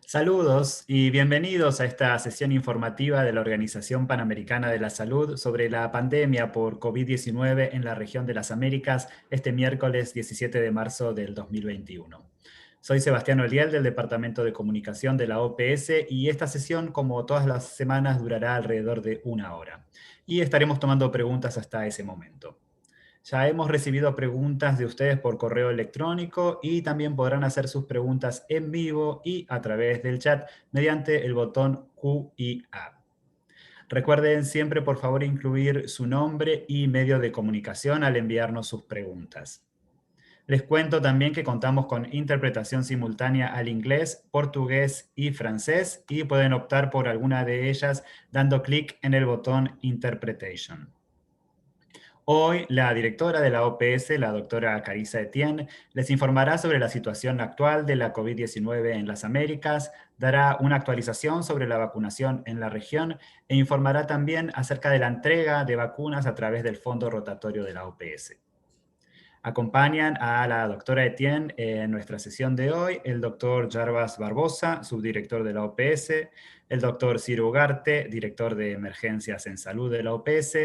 Saludos y bienvenidos a esta sesión informativa de la Organización Panamericana de la Salud sobre la pandemia por COVID-19 en la región de las Américas este miércoles 17 de marzo del 2021. Soy Sebastián Oliel del Departamento de Comunicación de la OPS y esta sesión, como todas las semanas, durará alrededor de una hora. Y estaremos tomando preguntas hasta ese momento. Ya hemos recibido preguntas de ustedes por correo electrónico y también podrán hacer sus preguntas en vivo y a través del chat mediante el botón Q y A. Recuerden siempre, por favor, incluir su nombre y medio de comunicación al enviarnos sus preguntas. Les cuento también que contamos con interpretación simultánea al inglés, portugués y francés y pueden optar por alguna de ellas dando clic en el botón Interpretation. Hoy, la directora de la OPS, la doctora Carissa Etienne, les informará sobre la situación actual de la COVID-19 en las Américas, dará una actualización sobre la vacunación en la región e informará también acerca de la entrega de vacunas a través del fondo rotatorio de la OPS. Acompañan a la doctora Etienne en nuestra sesión de hoy el doctor Jarbas Barbosa, subdirector de la OPS, el doctor Ciro Ugarte, director de Emergencias en Salud de la OPS,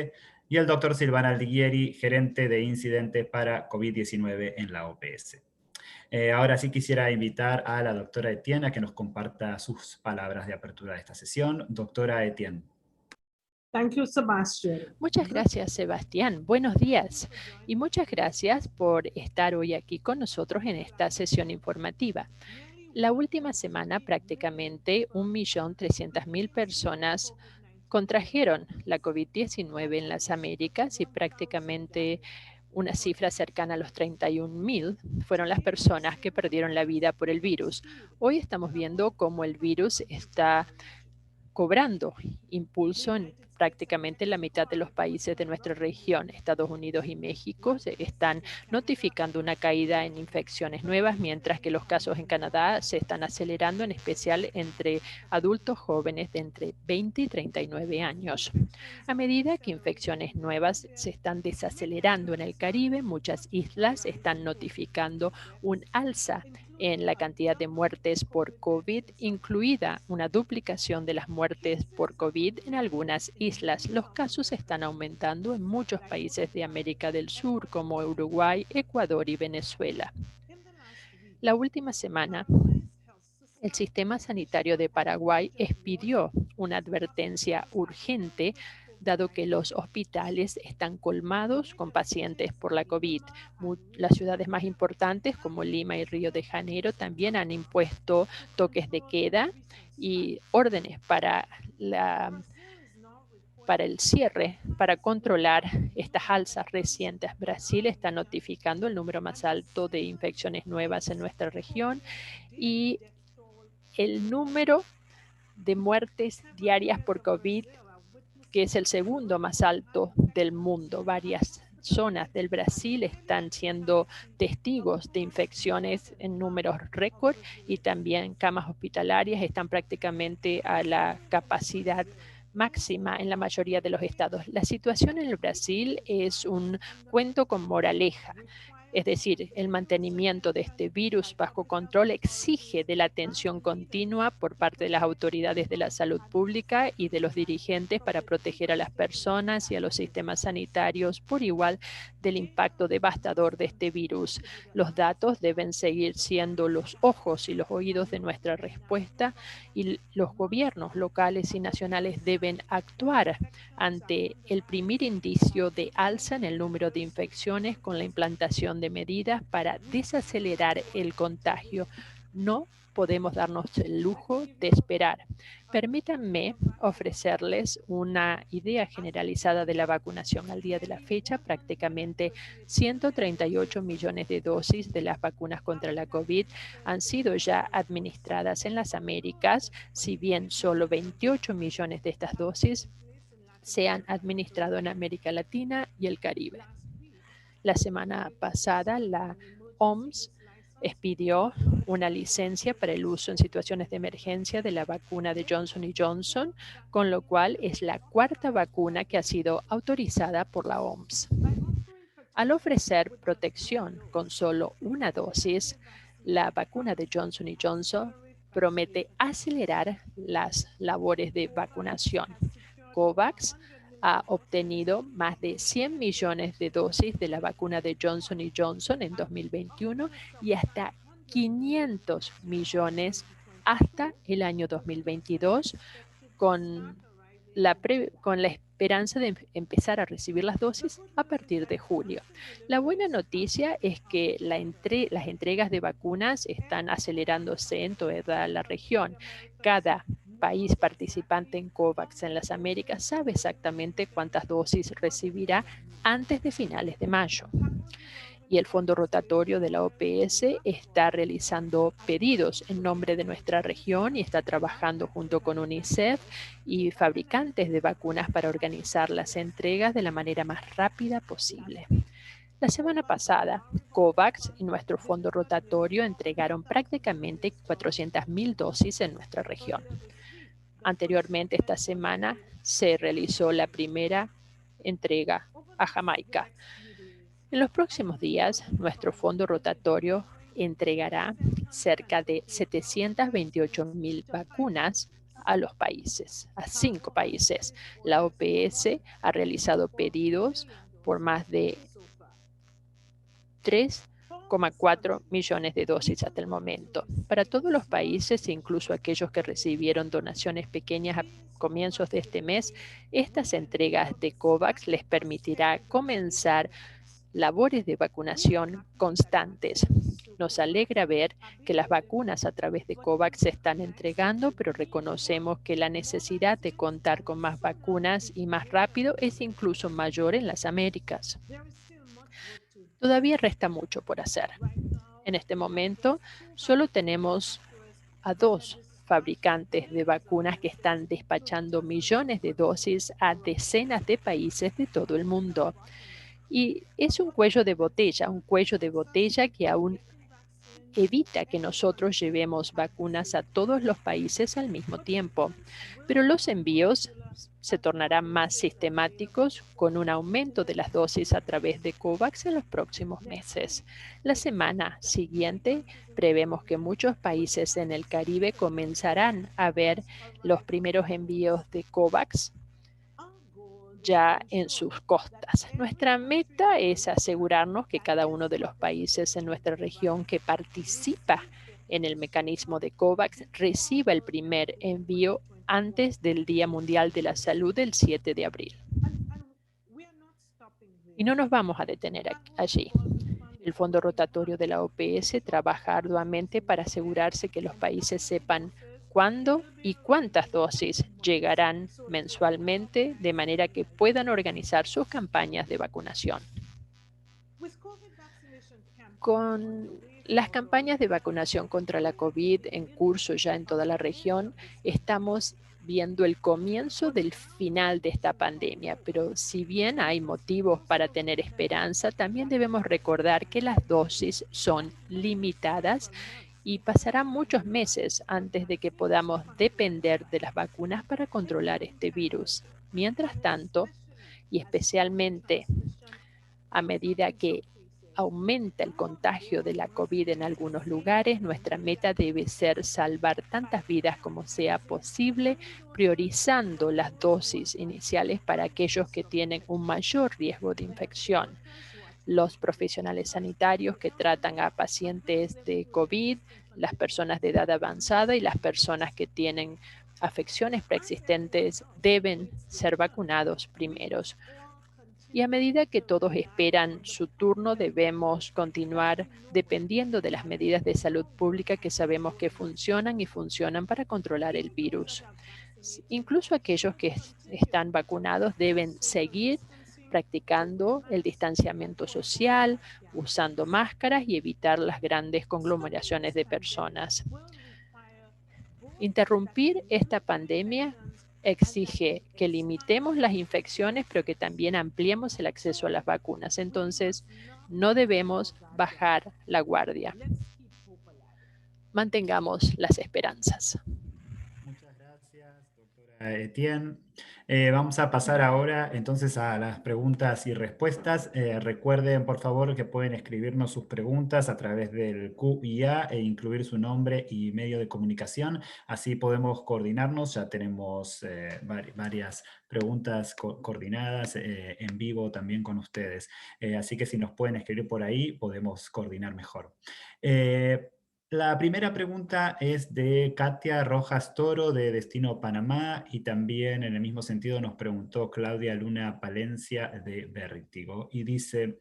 y el doctor Silvana Aldiguieri, gerente de incidentes para COVID-19 en la OPS. Ahora sí quisiera invitar a la doctora Etienne a que nos comparta sus palabras de apertura de esta sesión. Doctora Etienne. Thank you, Sebastian. Muchas gracias, Sebastián. Buenos días y muchas gracias por estar hoy aquí con nosotros en esta sesión informativa. La última semana prácticamente 1.300.000 personas contrajeron la COVID-19 en las Américas y prácticamente una cifra cercana a los 31.000 fueron las personas que perdieron la vida por el virus. Hoy estamos viendo cómo el virus está cobrando impulso en prácticamente la mitad de los países de nuestra región. Estados Unidos y México se están notificando una caída en infecciones nuevas, mientras que los casos en Canadá se están acelerando, en especial entre adultos jóvenes de entre 20 y 39 años. A medida que infecciones nuevas se están desacelerando en el Caribe, muchas islas están notificando un alza en la cantidad de muertes por COVID, incluida una duplicación de las muertes por COVID en algunas islas. Los casos están aumentando en muchos países de América del Sur, como Uruguay, Ecuador y Venezuela. La última semana, el sistema sanitario de Paraguay expidió una advertencia urgente dado que los hospitales están colmados con pacientes por la COVID. Las ciudades más importantes como Lima y Río de Janeiro también han impuesto toques de queda y órdenes para el cierre, para controlar estas alzas recientes. Brasil está notificando el número más alto de infecciones nuevas en nuestra región y el número de muertes diarias por COVID, que es el segundo más alto del mundo. Varias zonas del Brasil están siendo testigos de infecciones en números récord y también camas hospitalarias están prácticamente a la capacidad máxima en la mayoría de los estados. La situación en el Brasil es un cuento con moraleja. Es decir, el mantenimiento de este virus bajo control exige de la atención continua por parte de las autoridades de la salud pública y de los dirigentes para proteger a las personas y a los sistemas sanitarios por igual del impacto devastador de este virus. Los datos deben seguir siendo los ojos y los oídos de nuestra respuesta y los gobiernos locales y nacionales deben actuar ante el primer indicio de alza en el número de infecciones con la implantación de medidas para desacelerar el contagio. No podemos darnos el lujo de esperar. Permítanme ofrecerles una idea generalizada de la vacunación. Al día de la fecha, prácticamente 138 millones de dosis de las vacunas contra la COVID han sido ya administradas en las Américas, si bien solo 28 millones de estas dosis se han administrado en América Latina y el Caribe. La semana pasada, la OMS expidió una licencia para el uso en situaciones de emergencia de la vacuna de Johnson & Johnson, con lo cual es la cuarta vacuna que ha sido autorizada por la OMS. Al ofrecer protección con solo una dosis, la vacuna de Johnson & Johnson promete acelerar las labores de vacunación. COVAX ha obtenido más de 100 millones de dosis de la vacuna de Johnson Johnson en 2021 y hasta 500 millones hasta el año 2022, con la esperanza de empezar a recibir las dosis a partir de julio. La buena noticia es que las entregas de vacunas están acelerándose en toda la región. Cada país participante en COVAX en las Américas sabe exactamente cuántas dosis recibirá antes de finales de mayo. Y el Fondo Rotatorio de la OPS está realizando pedidos en nombre de nuestra región y está trabajando junto con UNICEF y fabricantes de vacunas para organizar las entregas de la manera más rápida posible. La semana pasada, COVAX y nuestro Fondo Rotatorio entregaron prácticamente 400.000 dosis en nuestra región. Anteriormente, esta semana, se realizó la primera entrega a Jamaica. En los próximos días, nuestro fondo rotatorio entregará cerca de 728.000 vacunas a los países, a 5 países. La OPS ha realizado pedidos por más de 3,4 millones de dosis hasta el momento. Para todos los países, incluso aquellos que recibieron donaciones pequeñas a comienzos de este mes, estas entregas de COVAX les permitirá comenzar labores de vacunación constantes. Nos alegra ver que las vacunas a través de COVAX se están entregando, pero reconocemos que la necesidad de contar con más vacunas y más rápido es incluso mayor en las Américas. Todavía resta mucho por hacer. En este momento, solo tenemos a 2 fabricantes de vacunas que están despachando millones de dosis a decenas de países de todo el mundo. Y es un cuello de botella que aún evita que nosotros llevemos vacunas a todos los países al mismo tiempo. Pero los envíos se tornarán más sistemáticos con un aumento de las dosis a través de COVAX en los próximos meses. La semana siguiente prevemos que muchos países en el Caribe comenzarán a ver los primeros envíos de COVAX ya en sus costas. Nuestra meta es asegurarnos que cada uno de los países en nuestra región que participa en el mecanismo de COVAX reciba el primer envío antes del Día Mundial de la Salud del 7 de abril. Y no nos vamos a detener allí. El Fondo Rotatorio de la OPS trabaja arduamente para asegurarse que los países sepan cuándo y cuántas dosis llegarán mensualmente de manera que puedan organizar sus campañas de vacunación. Con las campañas de vacunación contra la COVID en curso ya en toda la región, estamos viendo el comienzo del final de esta pandemia, pero si bien hay motivos para tener esperanza, también debemos recordar que las dosis son limitadas y pasarán muchos meses antes de que podamos depender de las vacunas para controlar este virus. Mientras tanto, y especialmente a medida que aumenta el contagio de la COVID en algunos lugares, nuestra meta debe ser salvar tantas vidas como sea posible, priorizando las dosis iniciales para aquellos que tienen un mayor riesgo de infección. Los profesionales sanitarios que tratan a pacientes de COVID, las personas de edad avanzada y las personas que tienen afecciones preexistentes deben ser vacunados primeros. Y a medida que todos esperan su turno, debemos continuar dependiendo de las medidas de salud pública que sabemos que funcionan y funcionan para controlar el virus. Incluso aquellos que están vacunados deben seguir practicando el distanciamiento social, usando máscaras y evitar las grandes conglomeraciones de personas. Interrumpir esta pandemia exige que limitemos las infecciones, pero que también ampliemos el acceso a las vacunas. Entonces, no debemos bajar la guardia. Mantengamos las esperanzas. Muchas gracias, doctora Etienne. Vamos a pasar ahora entonces a las preguntas y respuestas. Recuerden, por favor, que pueden escribirnos sus preguntas a través del Q&A e incluir su nombre y medio de comunicación. Así podemos coordinarnos. Ya tenemos varias preguntas coordinadas en vivo también con ustedes. Así que si nos pueden escribir por ahí, podemos coordinar mejor. La primera pregunta es de Katia Rojas Toro de Destino Panamá y también en el mismo sentido nos preguntó Claudia Luna Palencia de Vértigo y dice,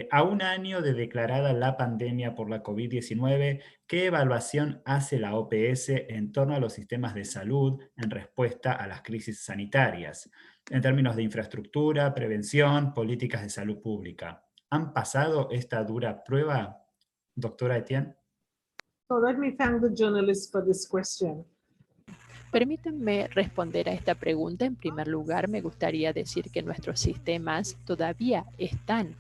a un año de declarada la pandemia por la COVID-19, ¿qué evaluación hace la OPS en torno a los sistemas de salud en respuesta a las crisis sanitarias, en términos de infraestructura, prevención, políticas de salud pública? ¿Han pasado esta dura prueba, doctora Etienne? So let me thank the journalist for this question. Permítanme responder a esta pregunta. En primer lugar, me gustaría decir que nuestros sistemas todavía están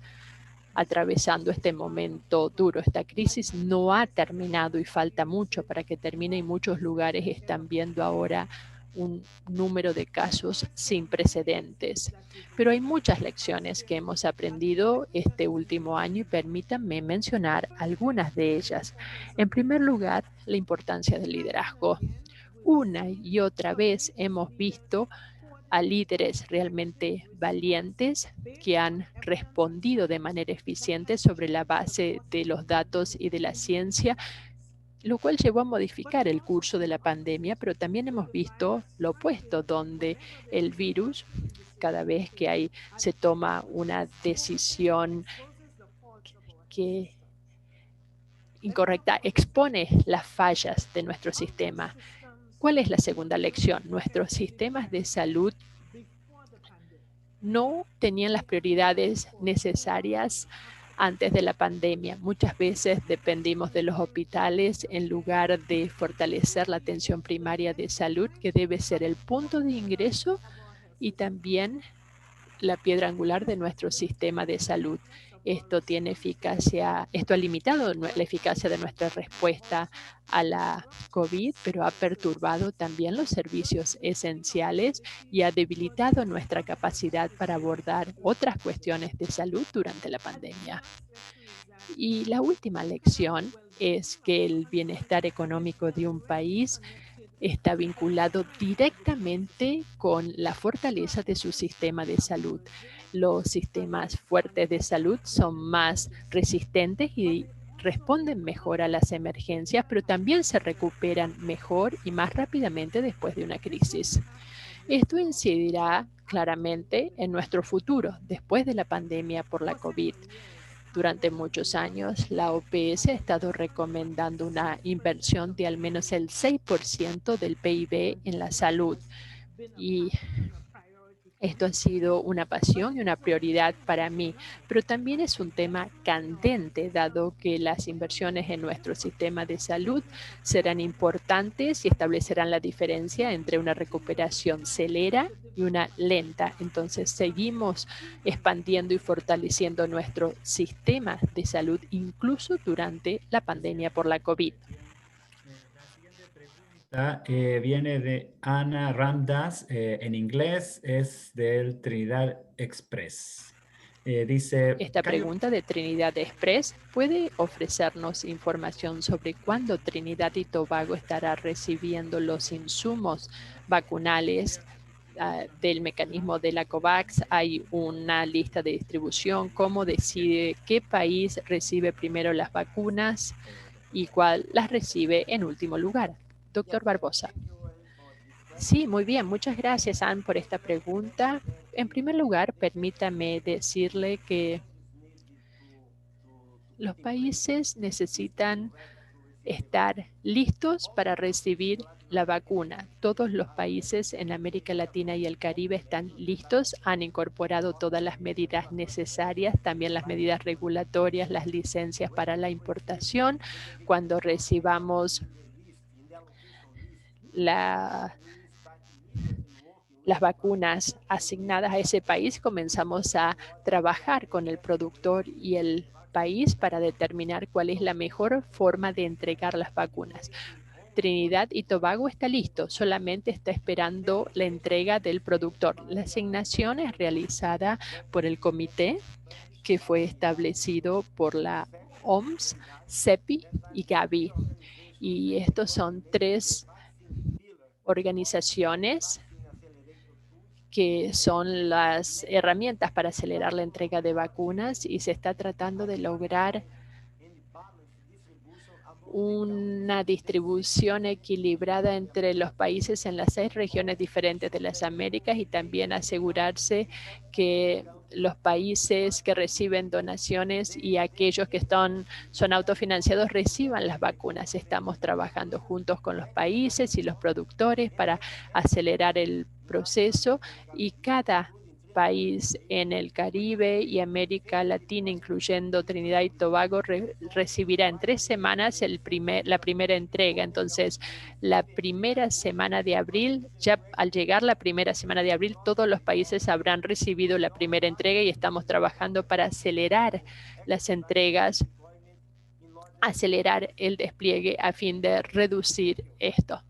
atravesando este momento duro. Esta crisis no ha terminado y falta mucho para que termine y muchos lugares están viendo ahora un número de casos sin precedentes. Pero hay muchas lecciones que hemos aprendido este último año y permítanme mencionar algunas de ellas. En primer lugar, la importancia del liderazgo. Una y otra vez hemos visto a líderes realmente valientes que han respondido de manera eficiente sobre la base de los datos y de la ciencia, lo cual llevó a modificar el curso de la pandemia, pero también hemos visto lo opuesto, donde el virus, cada vez que se toma una decisión incorrecta, expone las fallas de nuestro sistema. ¿Cuál es la segunda lección? Nuestros sistemas de salud no tenían las prioridades necesarias antes de la pandemia. Muchas veces dependimos de los hospitales en lugar de fortalecer la atención primaria de salud, que debe ser el punto de ingreso y también la piedra angular de nuestro sistema de salud. Esto ha limitado la eficacia de nuestra respuesta a la COVID, pero ha perturbado también los servicios esenciales y ha debilitado nuestra capacidad para abordar otras cuestiones de salud durante la pandemia. Y la última lección es que el bienestar económico de un país está vinculado directamente con la fortaleza de su sistema de salud. Los sistemas fuertes de salud son más resistentes y responden mejor a las emergencias, pero también se recuperan mejor y más rápidamente después de una crisis. Esto incidirá claramente en nuestro futuro después de la pandemia por la COVID. Durante muchos años, la OPS ha estado recomendando una inversión de al menos el 6% del PIB en la salud. Y esto ha sido una pasión y una prioridad para mí, pero también es un tema candente, dado que las inversiones en nuestro sistema de salud serán importantes y establecerán la diferencia entre una recuperación celera y una lenta. Entonces, seguimos expandiendo y fortaleciendo nuestro sistema de salud, incluso durante la pandemia por la COVID. Viene de Ana Ramdas, en inglés es del Trinidad Express. Dice, esta pregunta de Trinidad Express puede ofrecernos información sobre cuándo Trinidad y Tobago estará recibiendo los insumos vacunales del mecanismo de la COVAX. Hay una lista de distribución, cómo decide qué país recibe primero las vacunas y cuál las recibe en último lugar. Doctor Barbosa. Sí, muy bien. Muchas gracias, Anne, por esta pregunta. En primer lugar, permítame decirle que los países necesitan estar listos para recibir la vacuna. Todos los países en América Latina y el Caribe están listos, han incorporado todas las medidas necesarias, también las medidas regulatorias, las licencias para la importación. Cuando recibamos las vacunas asignadas a ese país, comenzamos a trabajar con el productor y el país para determinar cuál es la mejor forma de entregar las vacunas. Trinidad y Tobago está listo, solamente está esperando la entrega del productor. La asignación es realizada por el comité que fue establecido por la OMS, CEPI y Gavi. Y estos son 3 organizaciones que son las herramientas para acelerar la entrega de vacunas, y se está tratando de lograr una distribución equilibrada entre los países en las 6 regiones diferentes de las Américas, y también asegurarse que los países que reciben donaciones y aquellos que son autofinanciados reciban las vacunas. Estamos trabajando juntos con los países y los productores para acelerar el proceso, y cada país en el Caribe y América Latina, incluyendo Trinidad y Tobago, recibirá en 3 semanas la primera entrega. Entonces, la primera semana de abril, ya al llegar la primera semana de abril, todos los países habrán recibido la primera entrega, y estamos trabajando para acelerar las entregas, acelerar el despliegue a fin de reducir esta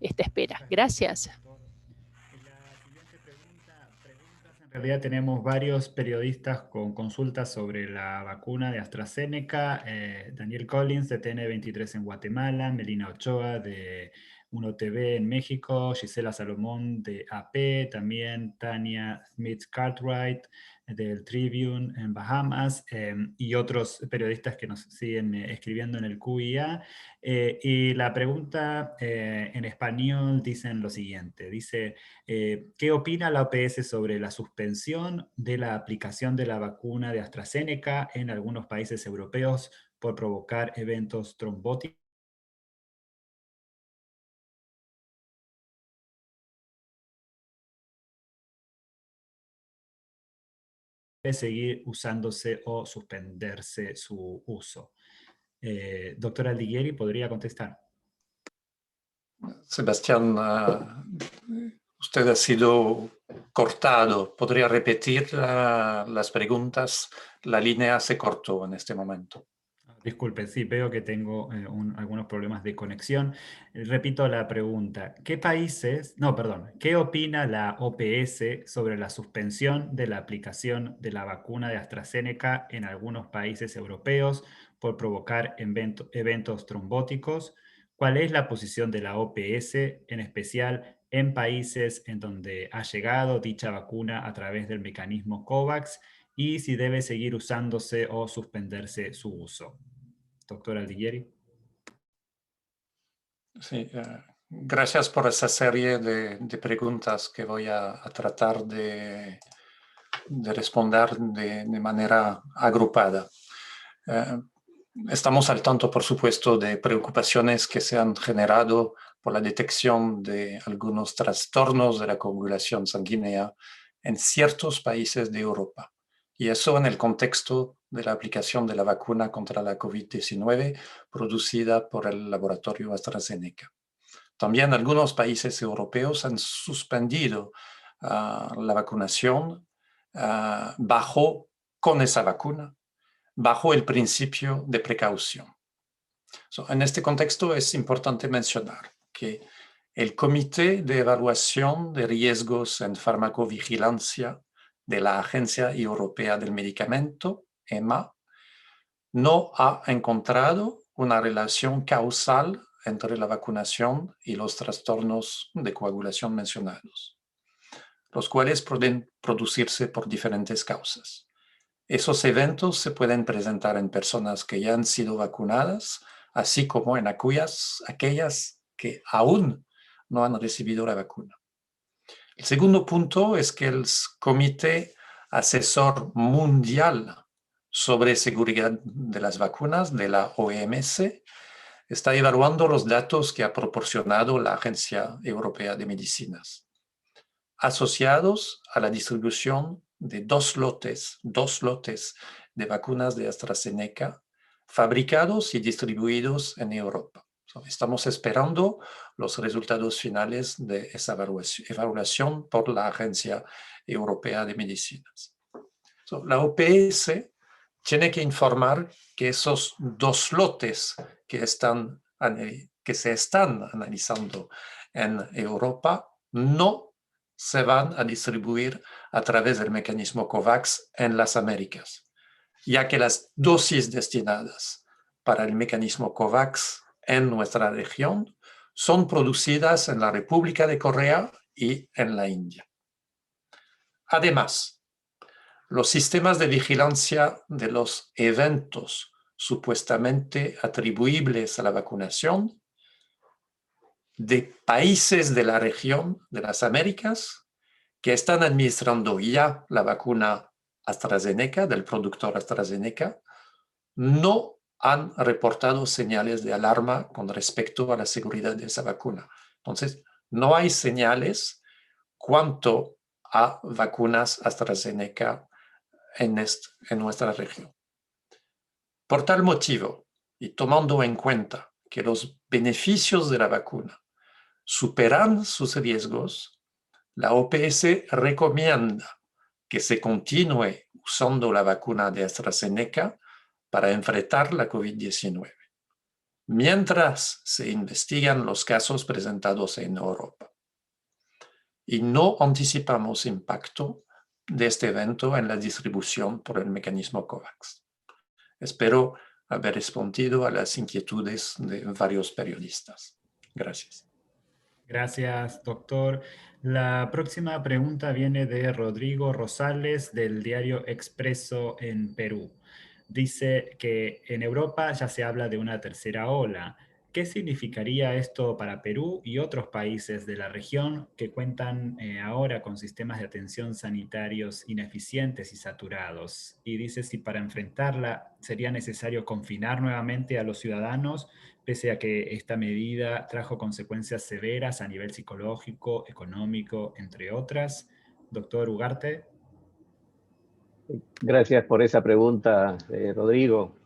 espera. Gracias. En realidad tenemos varios periodistas con consultas sobre la vacuna de AstraZeneca. Daniel Collins de TN23 en Guatemala, Melina Ochoa de 1TV en México, Gisela Salomón de AP, también Tania Smith Cartwright del Tribune en Bahamas, y otros periodistas que nos siguen escribiendo en el QIA. Y la pregunta en español dicen lo siguiente, dice: ¿qué opina la OPS sobre la suspensión de la aplicación de la vacuna de AstraZeneca en algunos países europeos por provocar eventos trombóticos? ¿Debe seguir usándose o suspenderse su uso? Doctor Aldiguieri, ¿podría contestar? Sebastián, usted ha sido cortado. ¿Podría repetir las preguntas? La línea se cortó en este momento. Disculpe, sí, veo que tengo algunos problemas de conexión. Repito la pregunta. ¿Qué opina la OPS sobre la suspensión de la aplicación de la vacuna de AstraZeneca en algunos países europeos por provocar eventos trombóticos? ¿Cuál es la posición de la OPS, en especial en países en donde ha llegado dicha vacuna a través del mecanismo COVAX, y si debe seguir usándose o suspenderse su uso? Doctor Aldiguieri. Sí, gracias por esa serie de preguntas que voy a tratar de responder de manera agrupada. Estamos al tanto, por supuesto, de preocupaciones que se han generado por la detección de algunos trastornos de la coagulación sanguínea en ciertos países de Europa. Y eso en el contexto de la aplicación de la vacuna contra la COVID-19 producida por el laboratorio AstraZeneca. También algunos países europeos han suspendido la vacunación con esa vacuna, bajo el principio de precaución. En este contexto es importante mencionar que el Comité de Evaluación de Riesgos en Farmacovigilancia de la Agencia Europea del Medicamento, EMA, no ha encontrado una relación causal entre la vacunación y los trastornos de coagulación mencionados, los cuales pueden producirse por diferentes causas. Esos eventos se pueden presentar en personas que ya han sido vacunadas, así como en aquellas que aún no han recibido la vacuna. El segundo punto es que el Comité Asesor Mundial sobre Seguridad de las Vacunas de la OMS está evaluando los datos que ha proporcionado la Agencia Europea de Medicinas, asociados a la distribución de dos lotes de vacunas de AstraZeneca fabricados y distribuidos en Europa. Estamos esperando los resultados finales de esa evaluación por la Agencia Europea de Medicinas. La OPS tiene que informar que esos dos lotes que están que se están analizando en Europa no se van a distribuir a través del mecanismo COVAX en las Américas, ya que las dosis destinadas para el mecanismo COVAX en nuestra región son producidas en la República de Corea y en la India. Además, los sistemas de vigilancia de los eventos supuestamente atribuibles a la vacunación de países de la región de las Américas que están administrando ya la vacuna AstraZeneca, del productor AstraZeneca, no han reportado señales de alarma con respecto a la seguridad de esa vacuna. Entonces, no hay señales cuanto a vacunas AstraZeneca en nuestra región. Por tal motivo, y tomando en cuenta que los beneficios de la vacuna superan sus riesgos, la OPS recomienda que se continúe usando la vacuna de AstraZeneca para enfrentar la COVID-19, mientras se investigan los casos presentados en Europa. Y no anticipamos impacto de este evento en la distribución por el mecanismo COVAX. Espero haber respondido a las inquietudes de varios periodistas. Gracias. Gracias, doctor. La próxima pregunta viene de Rodrigo Rosales del diario Expreso en Perú. Dice que en Europa ya se habla de una tercera ola. ¿Qué significaría esto para Perú y otros países de la región que cuentan ahora con sistemas de atención sanitarios ineficientes y saturados? Y dice si para enfrentarla sería necesario confinar nuevamente a los ciudadanos, pese a que esta medida trajo consecuencias severas a nivel psicológico, económico, entre otras. Doctor Ugarte. Gracias por esa pregunta, Rodrigo.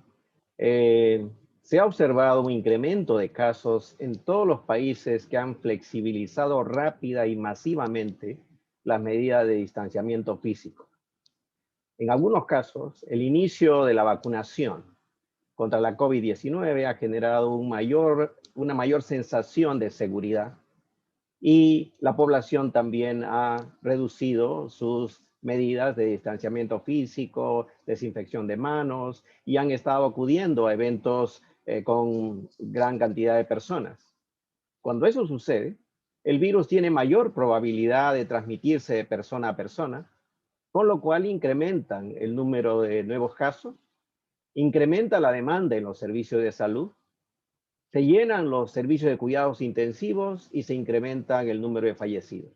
Se ha observado un incremento de casos en todos los países que han flexibilizado rápida y masivamente las medidas de distanciamiento físico. En algunos casos, el inicio de la vacunación contra la COVID-19 ha generado una mayor sensación de seguridad y la población también ha reducido sus medidas de distanciamiento físico, desinfección de manos y han estado acudiendo a eventos con gran cantidad de personas. Cuando eso sucede, el virus tiene mayor probabilidad de transmitirse de persona a persona, con lo cual incrementan el número de nuevos casos, incrementa la demanda en los servicios de salud, se llenan los servicios de cuidados intensivos y se incrementa el número de fallecidos.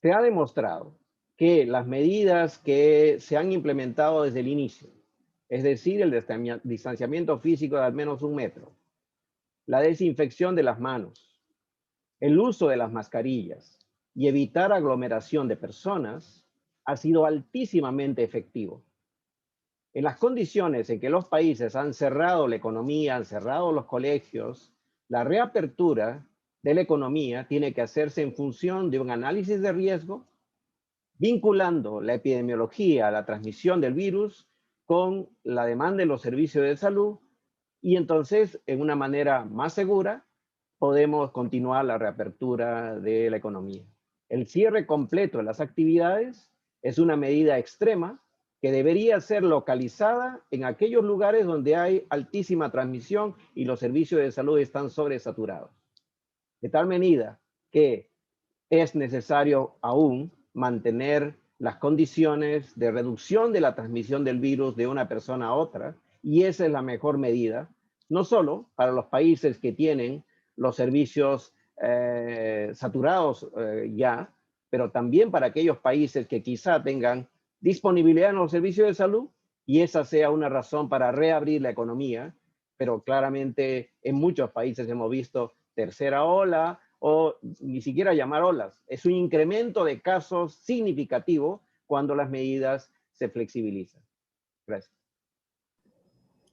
Se ha demostrado que las medidas que se han implementado desde el inicio, es decir, el distanciamiento físico de al menos 1 metro, la desinfección de las manos, el uso de las mascarillas y evitar aglomeración de personas, ha sido altísimamente efectivo. En las condiciones en que los países han cerrado la economía, han cerrado los colegios, la reapertura de la economía tiene que hacerse en función de un análisis de riesgo, vinculando la epidemiología a la transmisión del virus con la demanda de los servicios de salud, y entonces, en una manera más segura, podemos continuar la reapertura de la economía. El cierre completo de las actividades es una medida extrema que debería ser localizada en aquellos lugares donde hay altísima transmisión y los servicios de salud están sobresaturados. De tal medida que es necesario aún mantener las condiciones de reducción de la transmisión del virus de una persona a otra, y esa es la mejor medida, no solo para los países que tienen los servicios saturados ya, pero también para aquellos países que quizá tengan disponibilidad en los servicios de salud, y esa sea una razón para reabrir la economía, pero claramente en muchos países hemos visto tercera ola, o ni siquiera llamar olas. Es un incremento de casos significativo cuando las medidas se flexibilizan. Gracias.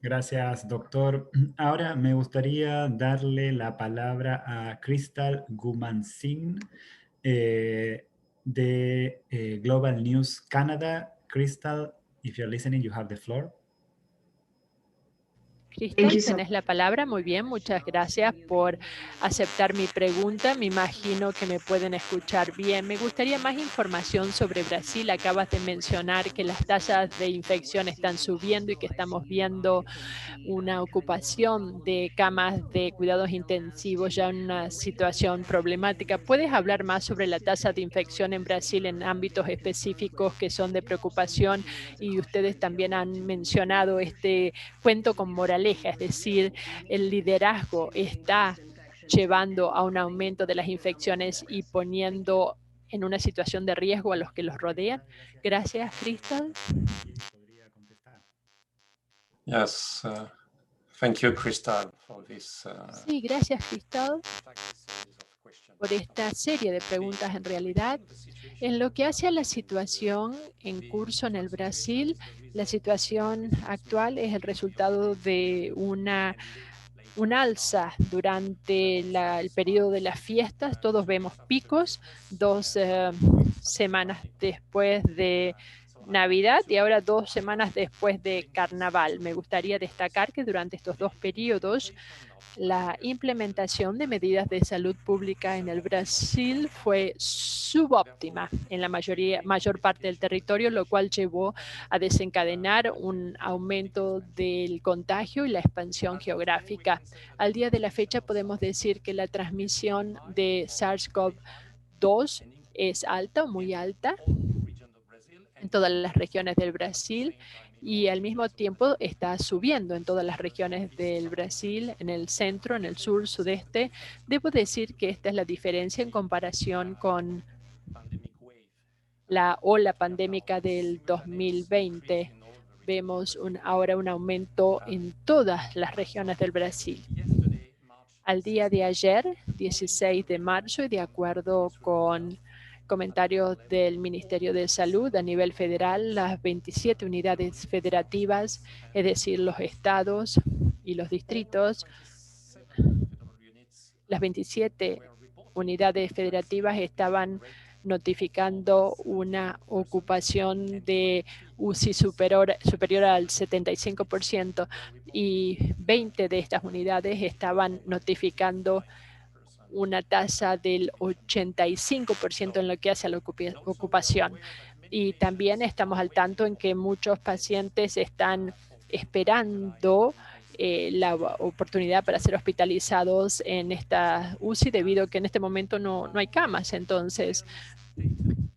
Gracias, doctor. Ahora me gustaría darle la palabra a Crystal Gumansingh de Global News Canada. Crystal, if you're listening, you have the floor. Cristal, tenés la palabra. Muy bien, muchas gracias por aceptar mi pregunta. Me imagino que me pueden escuchar bien. Me gustaría más información sobre Brasil. Acabas de mencionar que las tasas de infección están subiendo y que estamos viendo una ocupación de camas de cuidados intensivos ya en una situación problemática. ¿Puedes hablar más sobre la tasa de infección en Brasil en ámbitos específicos que son de preocupación? Y ustedes también han mencionado este cuento con moraleja, es decir, el liderazgo está llevando a un aumento de las infecciones y poniendo en una situación de riesgo a los que los rodean. Gracias, Crystal. Yes, thank you, Crystal, for this. Sí, gracias, Crystal, por esta serie de preguntas. En realidad, en lo que hace a la situación en curso en el Brasil, la situación actual es el resultado de un alza durante el periodo de las fiestas. Todos vemos picos 2 semanas después de Navidad y ahora 2 semanas después de Carnaval. Me gustaría destacar que durante estos 2 periodos la implementación de medidas de salud pública en el Brasil fue subóptima en la mayor parte del territorio, lo cual llevó a desencadenar un aumento del contagio y la expansión geográfica. Al día de la fecha podemos decir que la transmisión de SARS-CoV-2 es alta o muy alta en todas las regiones del Brasil y al mismo tiempo está subiendo en todas las regiones del Brasil, en el centro, en el sur, sudeste. Debo decir que esta es la diferencia en comparación con la ola pandémica del 2020. Vemos ahora un aumento en todas las regiones del Brasil. Al día de ayer, 16 de marzo, y de acuerdo con comentarios del Ministerio de Salud a nivel federal, las 27 unidades federativas, es decir, los estados y los distritos, las 27 unidades federativas estaban notificando una ocupación de UCI superior al 75% y 20 de estas unidades estaban notificando una tasa del 85% en lo que hace a la ocupación. Y también estamos al tanto en que muchos pacientes están esperando la oportunidad para ser hospitalizados en esta UCI debido a que en este momento no hay camas. Entonces,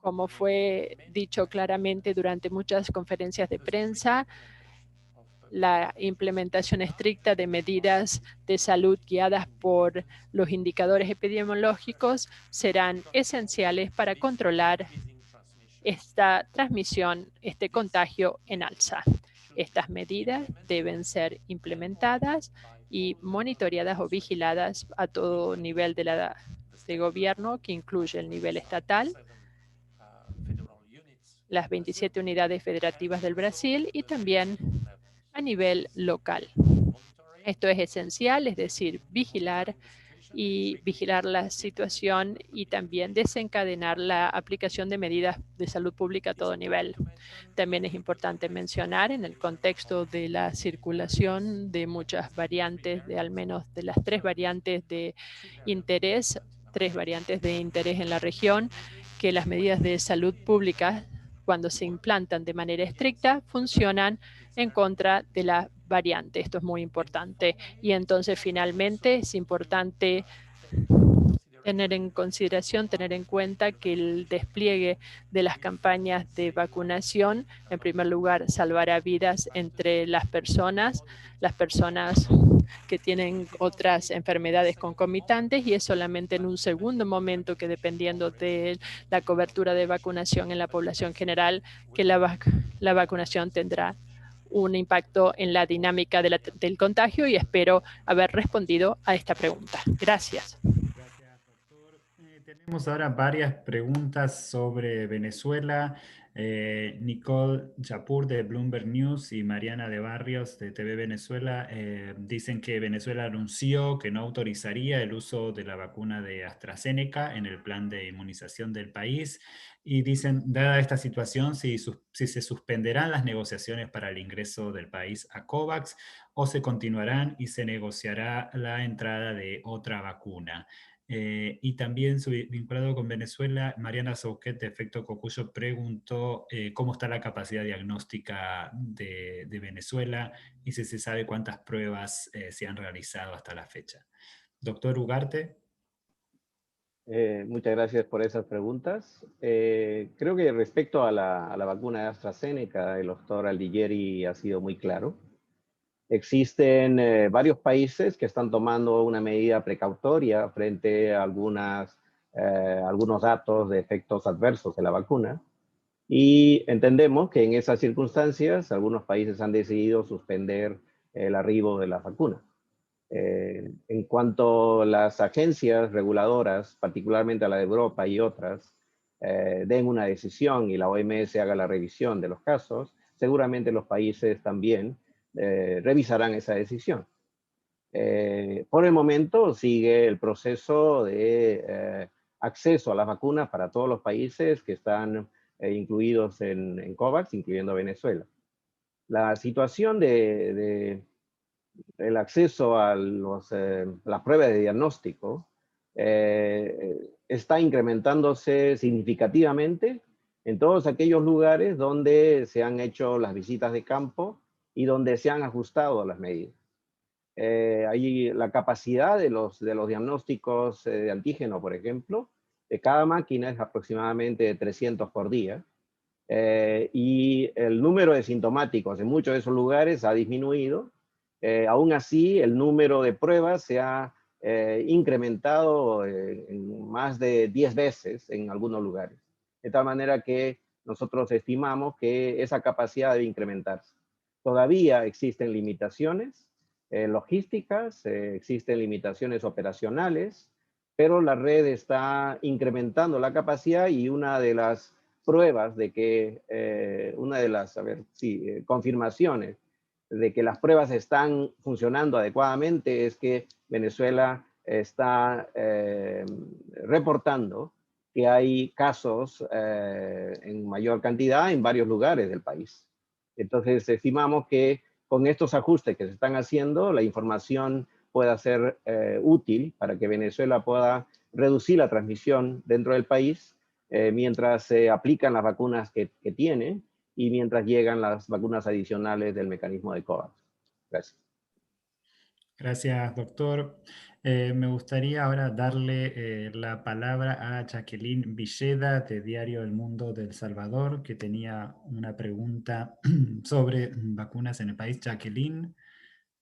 como fue dicho claramente durante muchas conferencias de prensa, la implementación estricta de medidas de salud guiadas por los indicadores epidemiológicos serán esenciales para controlar esta transmisión, este contagio en alza. Estas medidas deben ser implementadas y monitoreadas o vigiladas a todo nivel de gobierno, que incluye el nivel estatal, las 27 unidades federativas del Brasil y también a nivel local. Esto es esencial, es decir, vigilar la situación y también desencadenar la aplicación de medidas de salud pública a todo nivel. También es importante mencionar en el contexto de la circulación de muchas variantes, de al menos de las 3 variantes de interés, 3 variantes de interés en la región, que las medidas de salud pública, cuando se implantan de manera estricta, funcionan en contra de la variante. Esto es muy importante. Y entonces, finalmente, es importante tener en consideración, tener en cuenta que el despliegue de las campañas de vacunación, en primer lugar, salvará vidas entre las personas que tienen otras enfermedades concomitantes, y es solamente en un segundo momento que, dependiendo de la cobertura de vacunación en la población general, que la vacunación tendrá un impacto en la dinámica del contagio, y espero haber respondido a esta pregunta. Gracias. Gracias, doctor. Tenemos ahora varias preguntas sobre Venezuela. Nicole Chapur de Bloomberg News y Mariana de Barrios de TV Venezuela dicen que Venezuela anunció que no autorizaría el uso de la vacuna de AstraZeneca en el plan de inmunización del país y dicen, dada esta situación, si se suspenderán las negociaciones para el ingreso del país a COVAX o se continuarán y se negociará la entrada de otra vacuna. Y también vinculado con Venezuela, Mariana Souquet de Efecto Cocuyo preguntó cómo está la capacidad diagnóstica de Venezuela y si se sabe cuántas pruebas se han realizado hasta la fecha. Doctor Ugarte. Muchas gracias por esas preguntas. Creo que respecto a la vacuna de AstraZeneca, el doctor Aldilleri ha sido muy claro. Existen varios países que están tomando una medida precautoria frente a algunos datos de efectos adversos de la vacuna. Y entendemos que en esas circunstancias algunos países han decidido suspender el arribo de la vacuna. En cuanto a las agencias reguladoras, particularmente a la de Europa y otras, den una decisión y la OMS haga la revisión de los casos, seguramente los países también revisarán esa decisión. Por el momento sigue el proceso de acceso a las vacunas para todos los países que están incluidos en COVAX, incluyendo Venezuela. La situación del acceso a las pruebas de diagnóstico está incrementándose significativamente en todos aquellos lugares donde se han hecho las visitas de campo y donde se han ajustado las medidas. Ahí la capacidad de los diagnósticos de antígeno, por ejemplo, de cada máquina es aproximadamente de 300 por día. Y el número de sintomáticos en muchos de esos lugares ha disminuido. Aún así, el número de pruebas se ha incrementado en más de 10 veces en algunos lugares. De tal manera que nosotros estimamos que esa capacidad debe incrementarse. Todavía existen limitaciones logísticas, existen limitaciones operacionales, pero la red está incrementando la capacidad y una de las pruebas de que, una de las confirmaciones de que las pruebas están funcionando adecuadamente es que Venezuela está reportando que hay casos en mayor cantidad en varios lugares del país. Entonces, estimamos que con estos ajustes que se están haciendo, la información pueda ser útil para que Venezuela pueda reducir la transmisión dentro del país mientras se aplican las vacunas que tiene y mientras llegan las vacunas adicionales del mecanismo de COVAX. Gracias. Gracias, doctor. Me gustaría ahora darle la palabra a Jacqueline Villeda de Diario El Mundo de El Salvador, que tenía una pregunta sobre vacunas en el país. Jacqueline,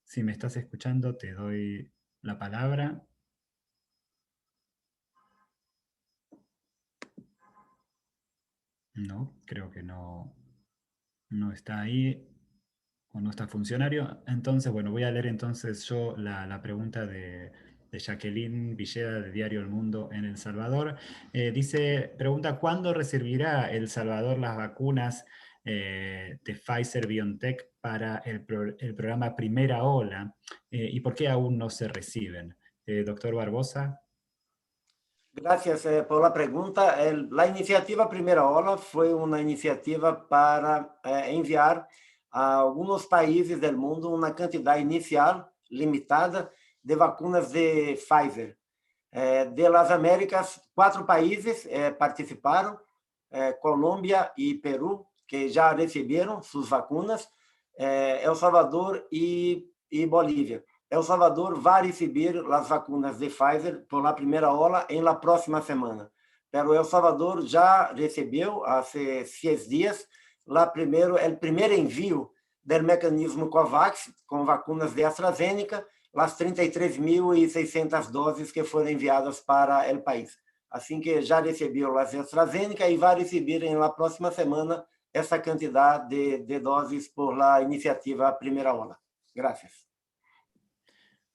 si me estás escuchando, te doy la palabra. No, creo que no está ahí o no está funcionario. Entonces, bueno, voy a leer entonces yo la pregunta de Jacqueline Villeda de Diario El Mundo en El Salvador. Pregunta, ¿cuándo recibirá El Salvador las vacunas de Pfizer-BioNTech para el programa Primera Ola? ¿Y por qué aún no se reciben? Doctor Barbosa. Gracias por la pregunta. La iniciativa Primera Ola fue una iniciativa para enviar a algunos países del mundo una cantidad inicial limitada de vacunas de Pfizer. De las Américas, 4 países participaron, Colômbia y Perú, que ya recibieron sus vacunas, El Salvador y Bolivia. El Salvador va a recibir las vacunas de Pfizer por la primera ola en la próxima semana. Pero El Salvador ya recibió hace 6 días el primer envío del mecanismo COVAX con vacunas de AstraZeneca, las 33.600 dosis que fueron enviadas para el país. Así que ya recibió las de AstraZeneca y va a recibir en la próxima semana esa cantidad de dosis por la iniciativa Primera Ola. Gracias.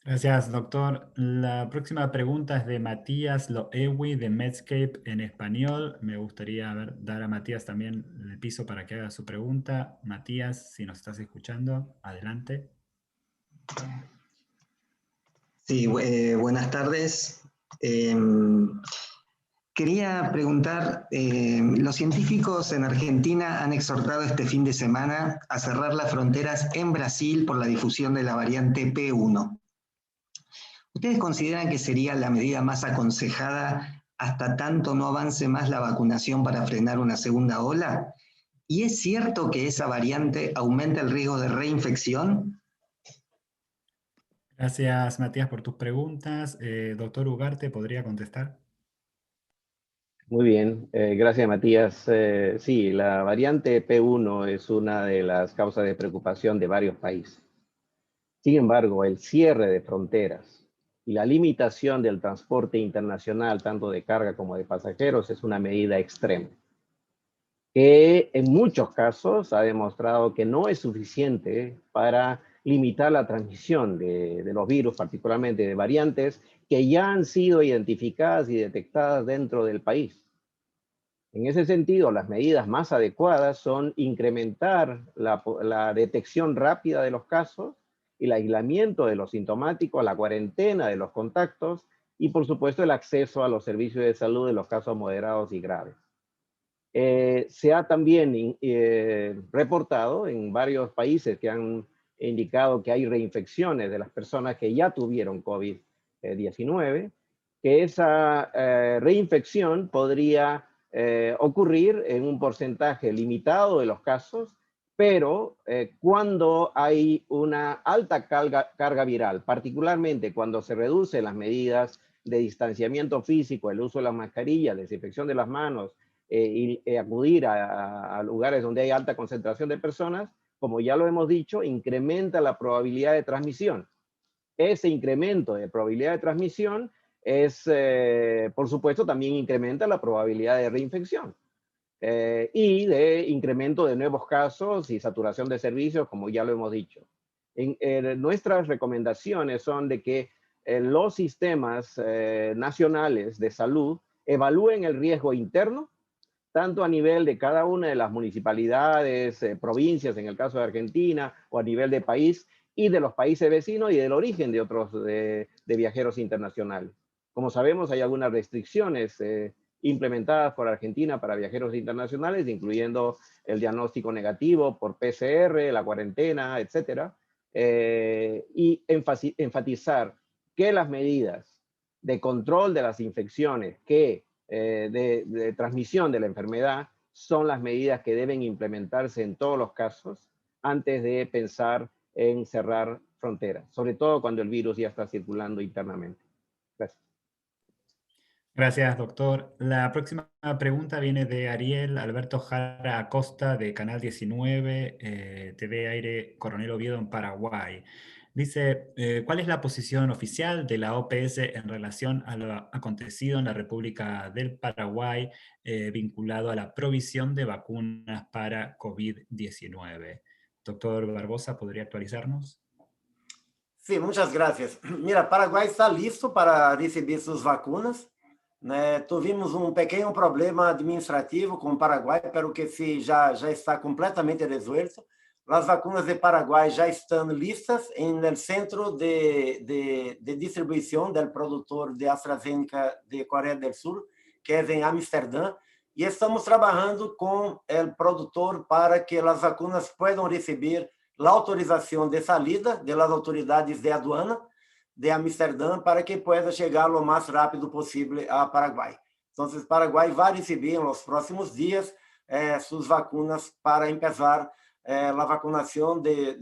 Gracias, doctor. La próxima pregunta es de Matías Loewi de Medscape en español. Me gustaría dar a Matías también el piso para que haga su pregunta. Matías, si nos estás escuchando, adelante. Sí, buenas tardes. Quería preguntar, los científicos en Argentina han exhortado este fin de semana a cerrar las fronteras en Brasil por la difusión de la variante P1. ¿Ustedes consideran que sería la medida más aconsejada hasta tanto no avance más la vacunación para frenar una segunda ola? ¿Y es cierto que esa variante aumenta el riesgo de reinfección? Gracias, Matías, por tus preguntas. Doctor Ugarte, ¿podría contestar? Muy bien, gracias Matías. Sí, la variante P1 es una de las causas de preocupación de varios países. Sin embargo, el cierre de fronteras y la limitación del transporte internacional, tanto de carga como de pasajeros, es una medida extrema, que en muchos casos ha demostrado que no es suficiente para limitar la transmisión de los virus, particularmente de variantes que ya han sido identificadas y detectadas dentro del país. En ese sentido, las medidas más adecuadas son incrementar la detección rápida de los casos, el aislamiento de los sintomáticos, la cuarentena de los contactos y, por supuesto, el acceso a los servicios de salud en los casos moderados y graves. Se ha también reportado en varios países que han indicado que hay reinfecciones de las personas que ya tuvieron COVID-19, que esa reinfección podría ocurrir en un porcentaje limitado de los casos, pero cuando hay una alta carga viral, particularmente cuando se reducen las medidas de distanciamiento físico, el uso de las mascarillas, desinfección de las manos, y acudir a lugares donde hay alta concentración de personas, como ya lo hemos dicho, incrementa la probabilidad de transmisión. Ese incremento de probabilidad de transmisión es, por supuesto, también incrementa la probabilidad de reinfección y de incremento de nuevos casos y saturación de servicios, como ya lo hemos dicho. Nuestras recomendaciones son de que los sistemas nacionales de salud evalúen el riesgo interno, tanto a nivel de cada una de las municipalidades, provincias, en el caso de Argentina, o a nivel de país, y de los países vecinos y del origen de otros de viajeros internacionales. Como sabemos, hay algunas restricciones implementadas por Argentina para viajeros internacionales, incluyendo el diagnóstico negativo por PCR, la cuarentena, etc. Y enfatizar que las medidas de control de las infecciones de transmisión de la enfermedad son las medidas que deben implementarse en todos los casos antes de pensar en cerrar fronteras, sobre todo cuando el virus ya está circulando internamente. Gracias. Gracias, doctor. La próxima pregunta viene de Ariel Alberto Jara Acosta de Canal 19, TV Aire Coronel Oviedo en Paraguay. Dice, ¿cuál es la posición oficial de la OPS en relación a lo acontecido en la República del Paraguay vinculado a la provisión de vacunas para COVID-19? Doctor Barbosa, ¿podría actualizarnos? Sí, muchas gracias. Mira, Paraguai está listo para receber suas vacunas. Né? Tivemos pequeno problema administrativo com o Paraguai, pero que já está completamente resuelto. As vacunas de Paraguai já estão listas no centro de distribuição do produtor de AstraZeneca de Coreia do Sul, que é em Amsterdã, e estamos trabalhando com o produtor para que as vacunas possam receber a autorização de salida das autoridades de aduana de Amsterdã para que pueda chegar o mais rápido possível a Paraguai. Então, o Paraguai vai receber nos próximos dias suas vacunas para começar a vacunação de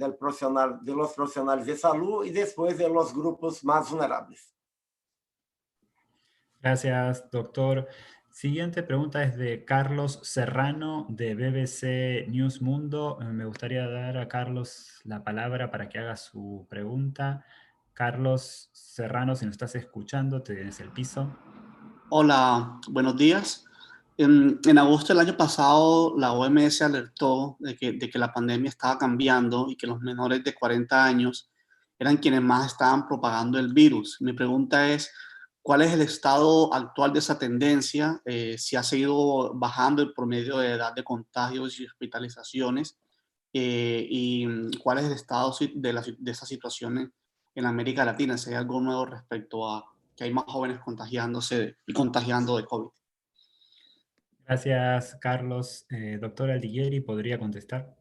los profissionais de saúde e depois de los grupos mais vulneráveis. Gracias, doctor. Siguiente pregunta es de Carlos Serrano de BBC News Mundo. Me gustaría dar a Carlos la palabra para que haga su pregunta. Carlos Serrano, si nos estás escuchando, te tienes el piso. Hola, buenos días. En agosto del año pasado, la OMS alertó de que la pandemia estaba cambiando y que los menores de 40 años eran quienes más estaban propagando el virus. Mi pregunta es, ¿cuál es el estado actual de esa tendencia? Si ha seguido bajando el promedio de edad de contagios y hospitalizaciones, y cuál es el estado de esa situación en América Latina, si hay algo nuevo respecto a que hay más jóvenes contagiándose y contagiando de COVID. Gracias, Carlos. Doctor Aldiguieri, ¿podría contestar?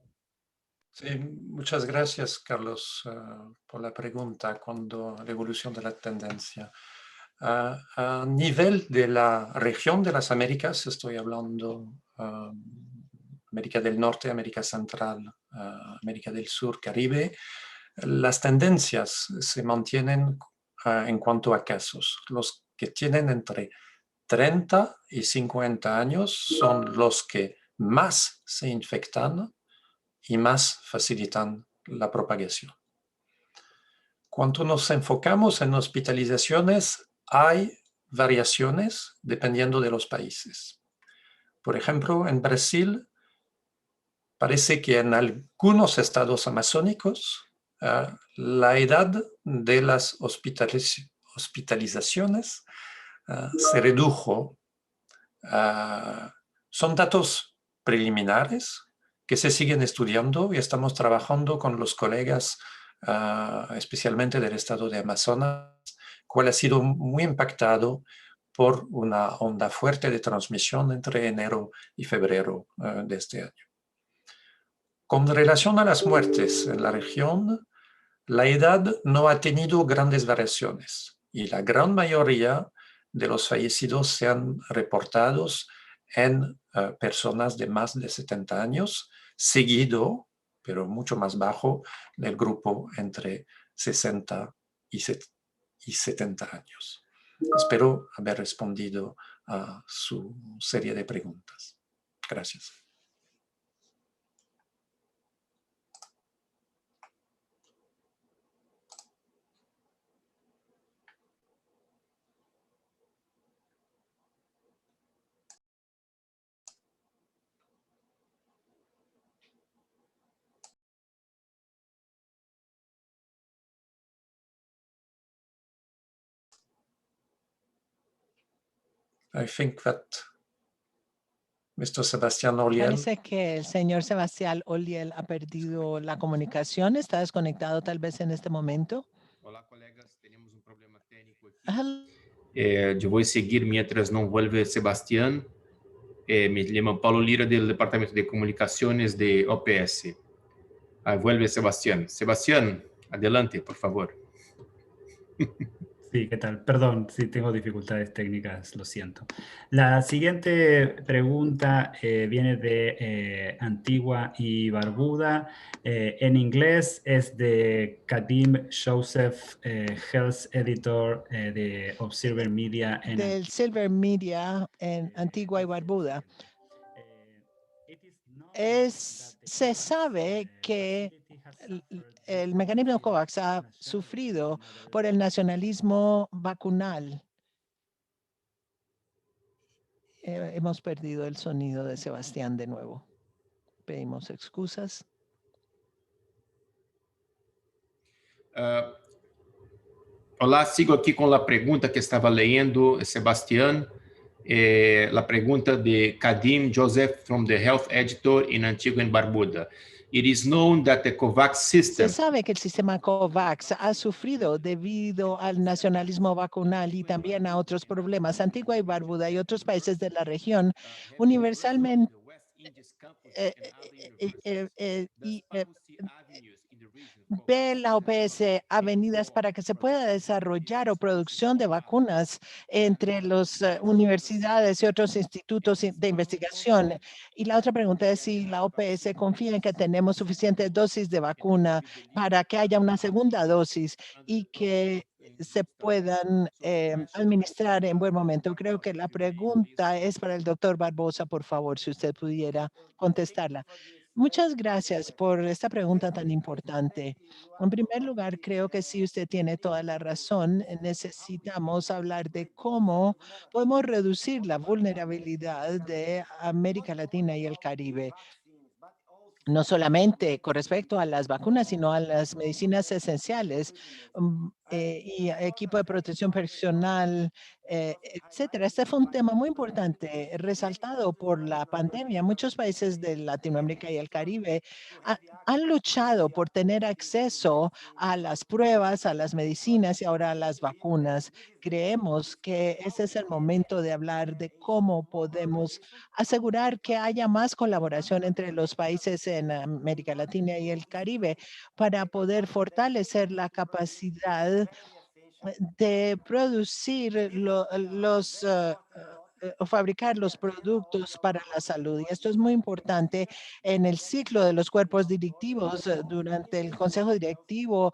Sí, muchas gracias, Carlos, por la pregunta cuando la evolución de la tendencia. A nivel de la región de las Américas, estoy hablando América del Norte, América Central, América del Sur, Caribe, las tendencias se mantienen en cuanto a casos. Los que tienen entre 30 y 50 años son los que más se infectan y más facilitan la propagación. Cuando nos enfocamos en hospitalizaciones, hay variaciones dependiendo de los países. Por ejemplo, en Brasil, parece que en algunos estados amazónicos la edad de las hospitalizaciones se redujo. Son datos preliminares que se siguen estudiando y estamos trabajando con los colegas, especialmente del estado de Amazonas, cual ha sido muy impactado por una onda fuerte de transmisión entre enero y febrero de este año. Con relación a las muertes en la región, la edad no ha tenido grandes variaciones y la gran mayoría de los fallecidos se han reportado en personas de más de 70 años, seguido, pero mucho más bajo, del grupo entre 60 y 70 años. Espero haber respondido a su serie de preguntas. Gracias. I think that Mr. Sebastián Ollier. Parece que el señor Sebastián Ollier ha perdido la comunicación. ¿Está desconectado tal vez en este momento? Hola, colegas. Tenemos un problema técnico aquí. Yo voy a seguir mientras no vuelve Sebastián. Me llamo Paulo Lira del Departamento de Comunicaciones de OPS. Vuelve Sebastián. Sebastián, adelante, por favor. Sí, ¿qué tal? Perdón, sí, tengo dificultades técnicas, lo siento. La siguiente pregunta viene de Antigua y Barbuda. En inglés es de Kadim Joseph, Health Editor de Observer Media. Del Silver Media en Antigua y Barbuda. Se sabe que el mecanismo COVAX ha sufrido por el nacionalismo vacunal. Hemos perdido el sonido de Sebastián de nuevo. Pedimos excusas. Hola, sigo aquí con la pregunta que estaba leyendo Sebastián. La pregunta de Kadim Joseph from the Health Editor in Antigua and Barbuda. It is known that the COVAX system. Se sabe que el sistema COVAX ha sufrido debido al nacionalismo vacunal y también a otros problemas. Antigua y Barbuda y otros países de la región universalmente ve la OPS avenidas para que se pueda desarrollar o producción de vacunas entre las universidades y otros institutos de investigación. Y la otra pregunta es si la OPS confía en que tenemos suficientes dosis de vacuna para que haya una segunda dosis y que se puedan administrar en buen momento. Creo que la pregunta es para el doctor Barbosa, por favor, si usted pudiera contestarla. Muchas gracias por esta pregunta tan importante. En primer lugar, creo que sí, usted tiene toda la razón. Necesitamos hablar de cómo podemos reducir la vulnerabilidad de América Latina y el Caribe. no solamente con respecto a las vacunas, sino a las medicinas esenciales y equipo de protección personal, etcétera. Este fue un tema muy importante, resaltado por la pandemia. Muchos países de Latinoamérica y el Caribe han luchado por tener acceso a las pruebas, a las medicinas y ahora a las vacunas. Creemos que ese es el momento de hablar de cómo podemos asegurar que haya más colaboración entre los países en América Latina y el Caribe para poder fortalecer la capacidad de producir o fabricar los productos para la salud. Y esto es muy importante en el ciclo de los cuerpos directivos durante el Consejo Directivo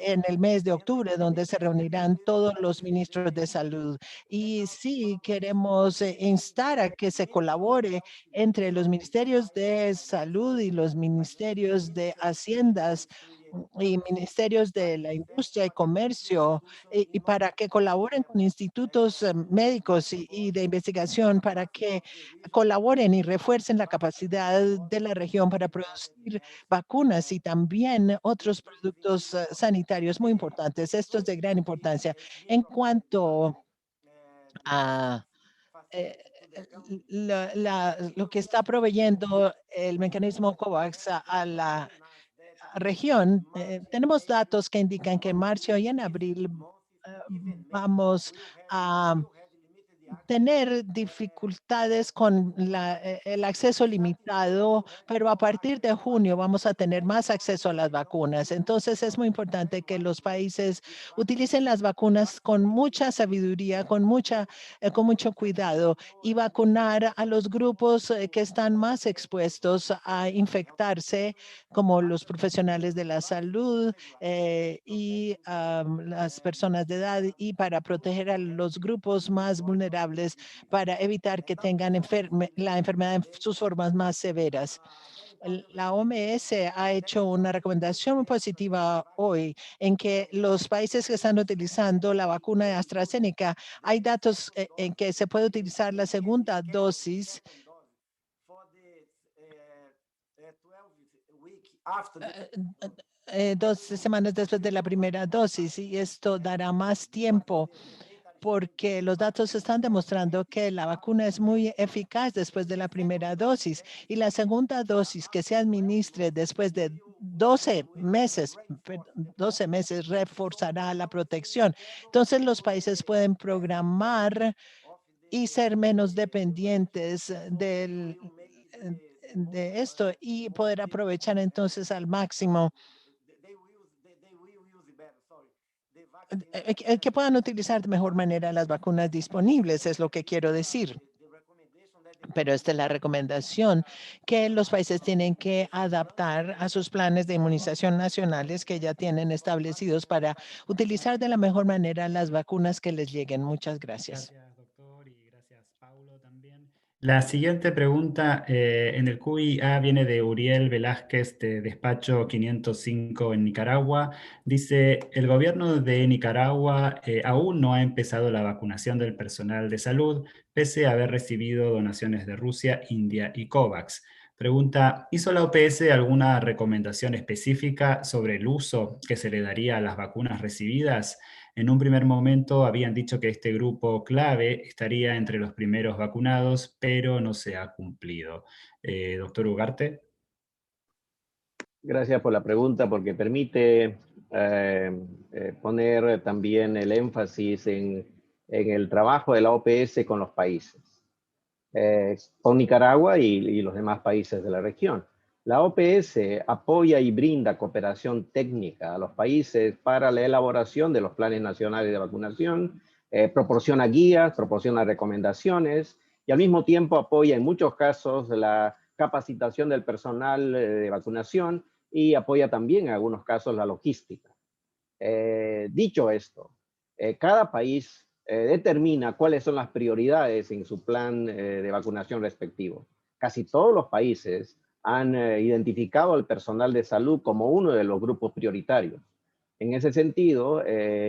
en el mes de octubre, donde se reunirán todos los ministros de salud. Y sí, queremos instar a que se colabore entre los ministerios de salud y los ministerios de haciendas y ministerios de la industria y comercio y para que colaboren con institutos médicos y de investigación para que colaboren y refuercen la capacidad de la región para producir vacunas y también otros productos sanitarios muy importantes. Esto es de gran importancia. En cuanto a lo que está proveyendo el mecanismo COVAX a la región, tenemos datos que indican que en marzo y en abril vamos a tener dificultades con el acceso limitado, pero a partir de junio vamos a tener más acceso a las vacunas. Entonces es muy importante que los países utilicen las vacunas con mucha sabiduría, con mucho cuidado y vacunar a los grupos que están más expuestos a infectarse, como los profesionales de la salud y las personas de edad, y para proteger a los grupos más vulnerables para evitar que tengan la enfermedad en sus formas más severas. La OMS ha hecho una recomendación muy positiva hoy en que los países que están utilizando la vacuna de AstraZeneca, hay datos en que se puede utilizar la segunda dosis 12 semanas después de la primera dosis, y esto dará más tiempo porque los datos están demostrando que la vacuna es muy eficaz después de la primera dosis y la segunda dosis que se administre después de 12 meses reforzará la protección. Entonces los países pueden programar y ser menos dependientes de esto y poder aprovechar entonces al máximo que puedan utilizar de mejor manera las vacunas disponibles, es lo que quiero decir. Pero esta es la recomendación que los países tienen que adaptar a sus planes de inmunización nacionales que ya tienen establecidos para utilizar de la mejor manera las vacunas que les lleguen. Muchas gracias. Gracias, doctor, y gracias, Paulo, también. La siguiente pregunta en el QIA viene de Uriel Velázquez, de Despacho 505 en Nicaragua. Dice, el gobierno de Nicaragua aún no ha empezado la vacunación del personal de salud, pese a haber recibido donaciones de Rusia, India y COVAX. Pregunta, ¿hizo la OPS alguna recomendación específica sobre el uso que se le daría a las vacunas recibidas? En un primer momento habían dicho que este grupo clave estaría entre los primeros vacunados, pero no se ha cumplido. Doctor Ugarte. Gracias por la pregunta, porque permite poner también el énfasis en el trabajo de la OPS con los países, con Nicaragua y los demás países de la región. La OPS apoya y brinda cooperación técnica a los países para la elaboración de los planes nacionales de vacunación, proporciona guías, proporciona recomendaciones y al mismo tiempo apoya en muchos casos la capacitación del personal de vacunación y apoya también en algunos casos la logística. Dicho esto, cada país determina cuáles son las prioridades en su plan de vacunación respectivo. Casi todos los países han identificado al personal de salud como uno de los grupos prioritarios. En ese sentido,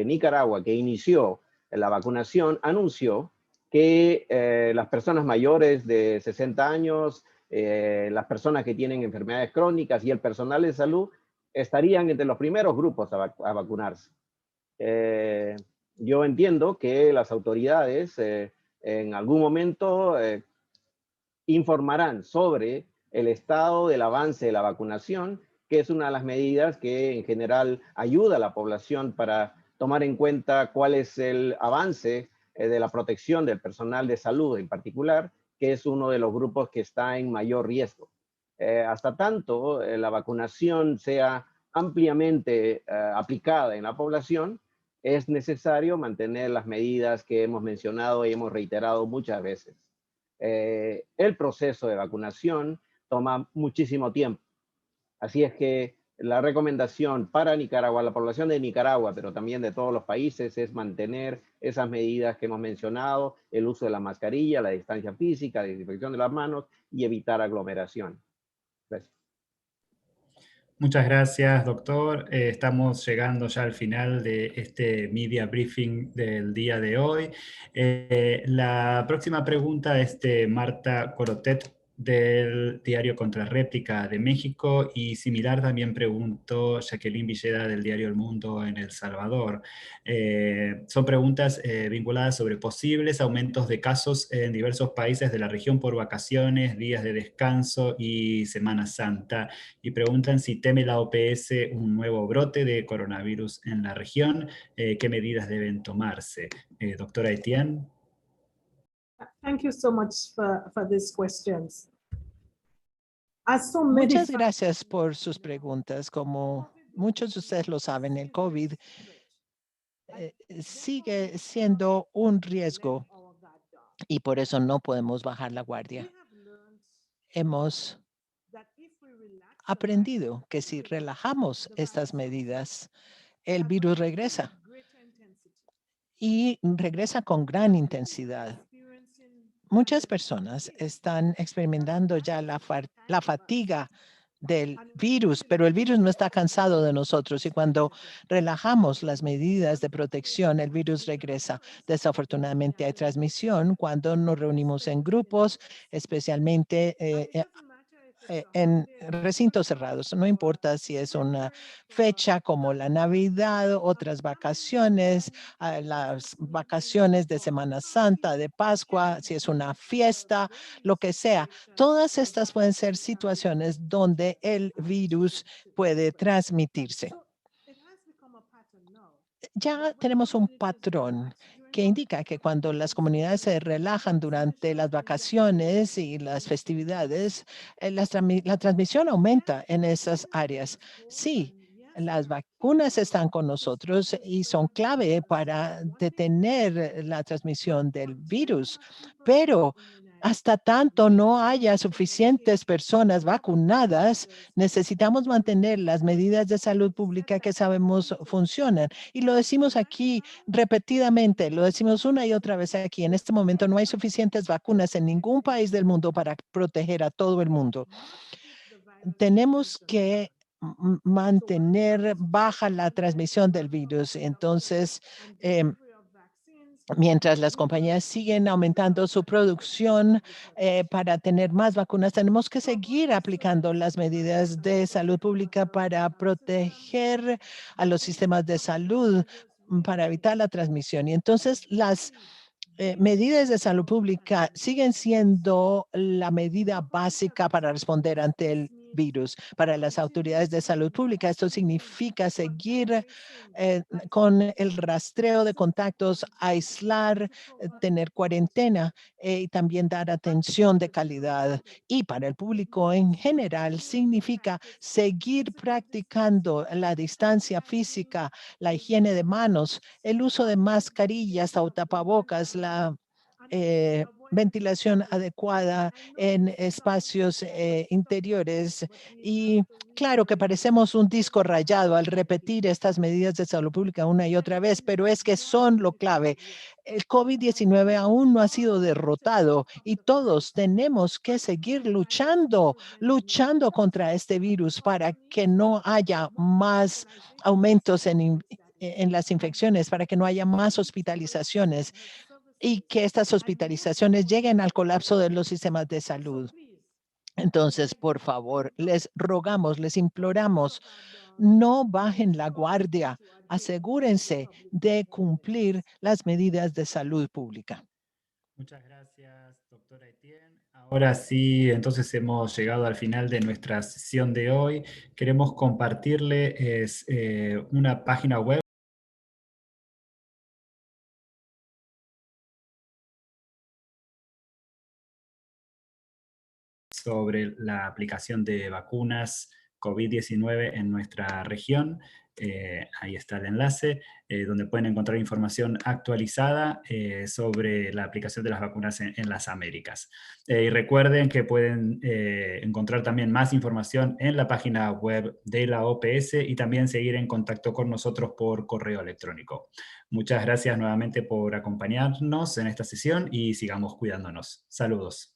Nicaragua, que inició la vacunación, anunció que las personas mayores de 60 años las personas que tienen enfermedades crónicas y el personal de salud estarían entre los primeros grupos a vacunarse. Yo entiendo que las autoridades en algún momento informarán sobre el estado del avance de la vacunación, que es una de las medidas que en general ayuda a la población para tomar en cuenta cuál es el avance de la protección del personal de salud en particular, que es uno de los grupos que está en mayor riesgo. Hasta tanto la vacunación sea ampliamente aplicada en la población, es necesario mantener las medidas que hemos mencionado y hemos reiterado muchas veces. El proceso de vacunación toma muchísimo tiempo. Así es que la recomendación para Nicaragua, la población de Nicaragua, pero también de todos los países, es mantener esas medidas que hemos mencionado, el uso de la mascarilla, la distancia física, la desinfección de las manos y evitar aglomeración. Gracias. Muchas gracias, doctor. Estamos llegando ya al final de este media briefing del día de hoy. La próxima pregunta es de Marta Corotet, del diario Contrarréplica de México, y similar también preguntó Jacqueline Villeda del diario El Mundo en El Salvador. Son preguntas vinculadas sobre posibles aumentos de casos en diversos países de la región por vacaciones, días de descanso y Semana Santa, y preguntan si teme la OPS un nuevo brote de coronavirus en la región, qué medidas deben tomarse. Doctora Etienne. Thank you so much for these questions. Muchas gracias por sus preguntas. Como muchos de ustedes lo saben, el COVID sigue siendo un riesgo y por eso no podemos bajar la guardia. Hemos aprendido que si relajamos estas medidas, el virus regresa y regresa con gran intensidad. Muchas personas están experimentando ya la fatiga del virus, pero el virus no está cansado de nosotros y cuando relajamos las medidas de protección, el virus regresa. Desafortunadamente hay transmisión cuando nos reunimos en grupos, especialmente en recintos cerrados. No importa si es una fecha como la Navidad, otras vacaciones, las vacaciones de Semana Santa, de Pascua, si es una fiesta, lo que sea. Todas estas pueden ser situaciones donde el virus puede transmitirse. Ya tenemos un patrón que indica que cuando las comunidades se relajan durante las vacaciones y las festividades, la transmisión aumenta en esas áreas. Sí, las vacunas están con nosotros y son clave para detener la transmisión del virus, pero hasta tanto no haya suficientes personas vacunadas, necesitamos mantener las medidas de salud pública que sabemos funcionan. Y lo decimos aquí repetidamente, lo decimos una y otra vez aquí. En este momento no hay suficientes vacunas en ningún país del mundo para proteger a todo el mundo. Tenemos que mantener baja la transmisión del virus. Entonces, mientras las compañías siguen aumentando su producción para tener más vacunas, tenemos que seguir aplicando las medidas de salud pública para proteger a los sistemas de salud, para evitar la transmisión. Y entonces las medidas de salud pública siguen siendo la medida básica para responder ante el virus. Para las autoridades de salud pública, esto significa seguir con el rastreo de contactos, aislar, tener cuarentena y también dar atención de calidad. Y para el público en general significa seguir practicando la distancia física, la higiene de manos, el uso de mascarillas o tapabocas, la ventilación adecuada en espacios interiores. Y claro que parecemos un disco rayado al repetir estas medidas de salud pública una y otra vez, pero es que son lo clave. El COVID-19 aún no ha sido derrotado y todos tenemos que seguir luchando contra este virus para que no haya más aumentos en las infecciones, para que no haya más hospitalizaciones y que estas hospitalizaciones lleguen al colapso de los sistemas de salud. Entonces, por favor, les rogamos, les imploramos, no bajen la guardia. Asegúrense de cumplir las medidas de salud pública. Muchas gracias, doctora Etienne. Ahora sí, entonces hemos llegado al final de nuestra sesión de hoy. Queremos compartirle una página web sobre la aplicación de vacunas COVID-19 en nuestra región. Ahí está el enlace, donde pueden encontrar información actualizada sobre la aplicación de las vacunas en las Américas. Y recuerden que pueden encontrar también más información en la página web de la OPS y también seguir en contacto con nosotros por correo electrónico. Muchas gracias nuevamente por acompañarnos en esta sesión y sigamos cuidándonos. Saludos.